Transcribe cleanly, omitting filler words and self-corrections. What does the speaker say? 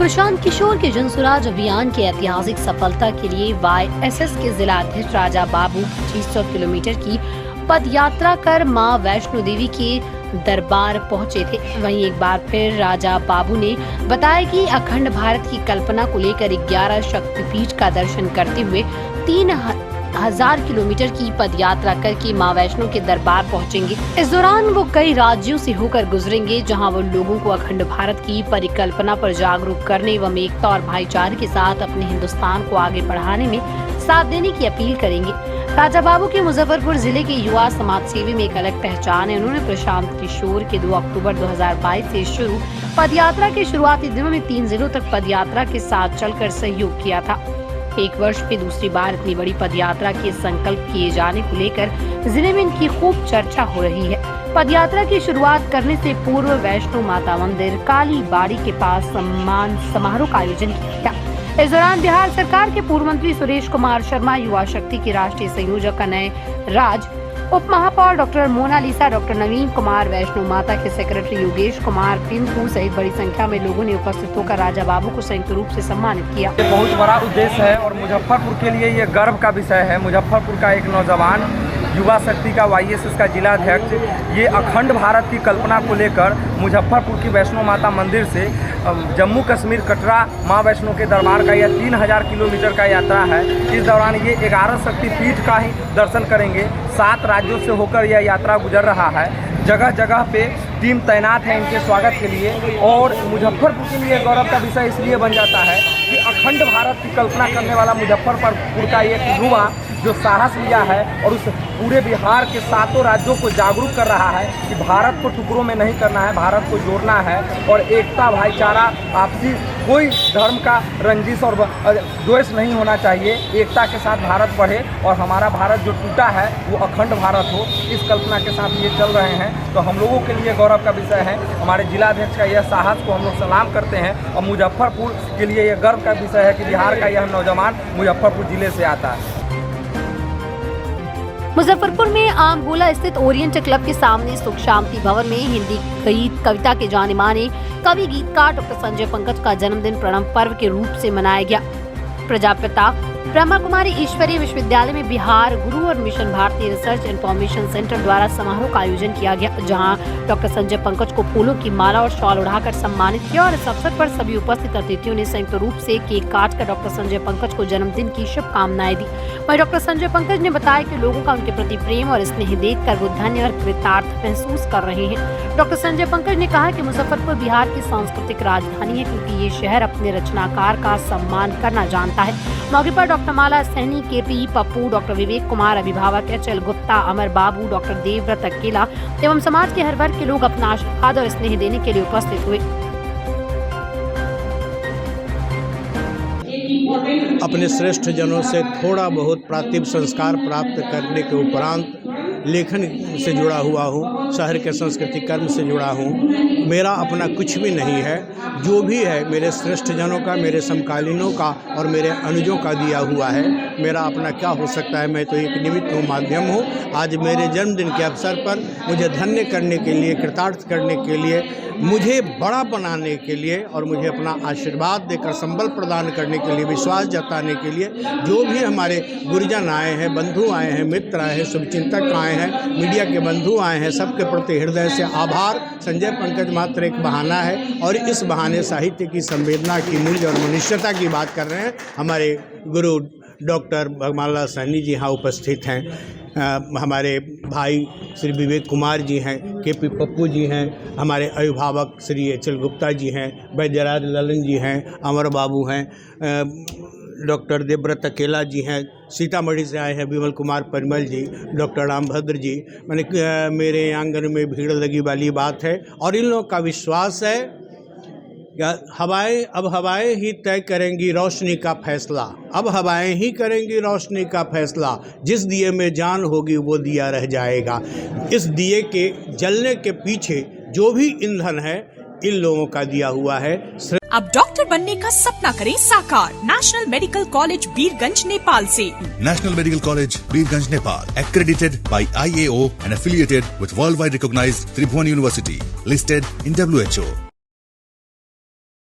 प्रशांत किशोर के जनसुराज अभियान की ऐतिहासिक सफलता के लिए YSS के जिला अध्यक्ष राजा बाबू 2500 किलोमीटर की पद यात्रा कर मां वैष्णो देवी के दरबार पहुंचे थे। वहीं एक बार फिर राजा बाबू ने बताया कि अखंड भारत की कल्पना को लेकर 11 शक्तिपीठ का दर्शन करते हुए 3000 किलोमीटर की पद यात्रा करके मां वैष्णो के दरबार पहुंचेंगे। इस दौरान वो कई राज्यों से होकर गुजरेंगे, जहां वो लोगों को अखंड भारत की परिकल्पना पर जागरूक करने एवं एकता और भाईचारे के साथ अपने हिंदुस्तान को आगे बढ़ाने में साथ देने की अपील करेंगे। राजा बाबू के मुजफ्फरपुर जिले के युवा समाज सेवी में एक अलग पहचान है। उन्होंने प्रशांत किशोर के 2 अक्टूबर 2022 से शुरू पद यात्रा के शुरुआती दिनों में 3 जिलों तक पद यात्रा के साथ चलकर सहयोग किया था। एक वर्ष में दूसरी बार इतनी बड़ी पद यात्रा के संकल्प किए जाने को लेकर जिले में इनकी खूब चर्चा हो रही है। पद यात्रा की शुरुआत करने से पूर्व वैष्णो माता मंदिर काली बाड़ी के पास सम्मान समारोह का आयोजन किया गया। इस दौरान बिहार सरकार के पूर्व मंत्री सुरेश कुमार शर्मा, युवा शक्ति के राष्ट्रीय संयोजक अनय राज, उप महापौर डॉक्टर मोनालिसा, डॉक्टर नवीन कुमार, वैष्णो माता के सेक्रेटरी योगेश कुमार पिंटू सहित बड़ी संख्या में लोगों ने उपस्थित होकर राजा बाबू को संयुक्त रूप से सम्मानित किया। ये बहुत बड़ा उद्देश्य है और मुजफ्फरपुर के लिए ये गर्व का विषय है। मुजफ्फरपुर का एक नौजवान युवा शक्ति का YSS का जिला अध्यक्ष ये अखंड भारत की कल्पना को लेकर मुजफ्फरपुर की वैष्णो माता मंदिर से जम्मू कश्मीर कटरा माँ वैष्णो के दरबार का यह 3000 किलोमीटर का यात्रा है। इस दौरान ये 11 शक्तिपीठ का ही दर्शन करेंगे। 7 राज्यों से होकर यह यात्रा गुजर रहा है। जगह जगह पे टीम तैनात है इनके स्वागत के लिए और मुजफ्फरपुर के लिए गौरव का विषय इसलिए बन जाता है कि अखंड भारत की कल्पना करने वाला मुजफ्फरपुर का एक युवा जो साहस लिया है और उस पूरे बिहार के 7 राज्यों को जागरूक कर रहा है कि भारत को टुकड़ों में नहीं करना है, भारत को जोड़ना है और एकता भाईचारा आपसी कोई धर्म का रंजिश और द्वेष नहीं होना चाहिए। एकता के साथ भारत बढ़े और हमारा भारत जो टूटा है वो अखंड भारत हो, इस कल्पना के साथ ये चल रहे हैं। तो हम लोगों के लिए गौरव का विषय है। हमारे जिलाध्यक्ष का यह साहस को हम लोग सलाम करते हैं और मुजफ्फरपुर के लिए यह गर्व का विषय है कि बिहार का यह नौजवान मुजफ्फरपुर जिले से आता है। मुजफ्फरपुर में आमगोला स्थित ओरिएंट क्लब के सामने सुख शांति भवन में हिंदी गीत कविता के जाने माने कवि गीतकार डॉक्टर संजय पंकज का जन्मदिन प्रणव पर्व के रूप से मनाया गया। प्रजापिता ब्रह्मा कुमारी ईश्वरीय विश्वविद्यालय में बिहार गुरु और mission Bharati research information centre द्वारा समारोह का आयोजन किया गया, जहां डॉक्टर संजय पंकज को फूलों की माला और शॉल उड़ाकर सम्मानित किया और इस अवसर पर सभी उपस्थित अतिथियों ने संयुक्त रूप से केक काटकर डॉक्टर संजय पंकज को जन्मदिन की शुभकामनाएं दी। वहीं डॉक्टर संजय पंकज ने बताया कि लोगों का उनके प्रति प्रेम और स्नेह देखकर वो धन्य और कृतार्थ महसूस कर रहे हैं। डॉक्टर संजय पंकज ने कहा कि मुजफ्फरपुर बिहार की सांस्कृतिक राजधानी है, क्योंकि ये शहर अपने रचनाकार का सम्मान करना जानता है। मौके पर डॉक्टर माला सहनी, KP पप्पू, डॉक्टर विवेक कुमार, अभिभावक HL गुप्ता, अमर बाबू, डॉक्टर देवव्रत अकेला एवं समाज के हर वर्ग के लोग अपना आशीर्वाद और स्नेह देने के लिए उपस्थित हुए। अपने श्रेष्ठ जनों से थोड़ा बहुत प्रातिभ संस्कार प्राप्त करने के उपरांत लेखन से जुड़ा हुआ हूँ, शहर के सांस्कृतिक कर्म से जुड़ा हूँ। मेरा अपना कुछ भी नहीं है, जो भी है मेरे श्रेष्ठ जनों का, मेरे समकालीनों का और मेरे अनुजों का दिया हुआ है। मेरा अपना क्या हो सकता है, मैं तो एक निमित्त हूँ, माध्यम हूँ। आज मेरे जन्मदिन के अवसर पर मुझे धन्य करने के लिए, कृतार्थ करने के लिए, मुझे बड़ा बनाने के लिए और मुझे अपना आशीर्वाद देकर संबल प्रदान करने के लिए, विश्वास जताने के लिए जो भी हमारे गुरुजन आए हैं, बंधु आए हैं, मित्र आए हैं, शुभचिंतक आए हैं, मीडिया के बंधु आए हैं, सबके प्रति हृदय से आभार। संजय पंकज मात्र एक बहाना है और इस बहाने साहित्य की संवेदना की, मूल्य और मनुष्यता की बात कर रहे हैं। हमारे गुरु डॉक्टर माला सहनी जी यहाँ उपस्थित हैं, हमारे भाई श्री विवेक कुमार जी हैं, KP पप्पू जी हैं, हमारे अभिभावक श्री HL गुप्ता जी हैं, वैद्यराज ललन जी हैं, अमर बाबू हैं, डॉक्टर देवव्रत अकेला जी हैं, सीतामढ़ी से आए हैं विमल कुमार परिमल जी, डॉक्टर रामभद्र जी। मैंने मेरे आंगन में भीड़ लगी वाली बात है और इन लोगों का विश्वास है हवाएं ही तय करेंगी रोशनी का फैसला। अब हवाएं ही करेंगी रोशनी का फैसला। जिस दिए में जान होगी वो दिया रह जाएगा। इस दिए के जलने के पीछे जो भी ईंधन है इन लोगों का दिया हुआ है। अब डॉक्टर बनने का सपना करें साकार। National medical college Birgunj Nepal से। National Medical College, Birganj, Nepal, accredited by IAO and affiliated with worldwide recognized Tribhuvan University, listed in WHO.